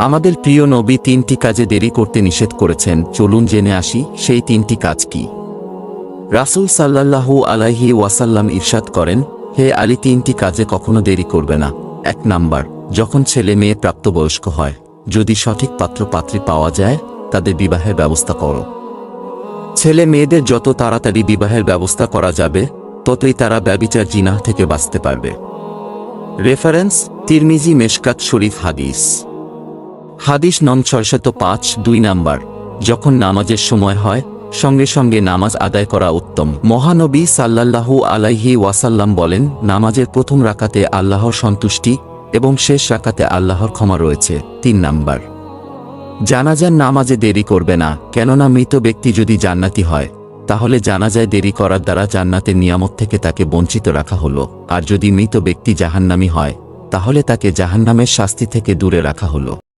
আমাদের প্রিয় নবী তিনটি কাজে দেরি করতে নিষেধ করেছেন, চলুন জেনে আসি সেই তিনটি কাজ কি। রাসূল সাল্লাল্লাহু আলাইহি ওয়াসাল্লাম ইরশাদ করেন, হে আলী, তিনটি কাজে কখনো দেরি করবে না। 1 নাম্বার, যখন ছেলে মেয়ে প্রাপ্তবয়স্ক হয়, যদি সঠিক পাত্র পাত্রী পাওয়া যায়, তাদের বিবাহের ব্যবস্থা করো। ছেলে মেয়েদের যত তাড়াতাড়ি বিবাহের ব্যবস্থা করা যাবে, ততই তারা ব্যভিচার জিনাহ থেকে বাঁচতে পারবে। রেফারেন্স: তিরমিজি মেশকাত শরীফ হাদিস। হাদিস নং 605। 2 নাম্বার, যখন নামাজের সময় হয়, সঙ্গে সঙ্গে নামাজ আদায় করা উত্তম। মহানবী সাল্লাল্লাহু আলাইহি ওয়াসাল্লাম বলেন, নামাজের প্রথম রাকাতে আল্লাহর সন্তুষ্টি এবং শেষ রাকাতে আল্লাহর ক্ষমা রয়েছে। 3 নাম্বার, জানাজার নামাজে দেরি করবে না, কেননা মৃত ব্যক্তি যদি জান্নাতি হয়, তাহলে জানাজায় দেরি করার দ্বারা জান্নাতের নিয়ামত থেকে তাকে বঞ্চিত রাখা হলো, আর যদি মৃত ব্যক্তি জাহান্নামী হয়, তাহলে তাকে জাহান্নামের শাস্তি থেকে দূরে রাখা হলো।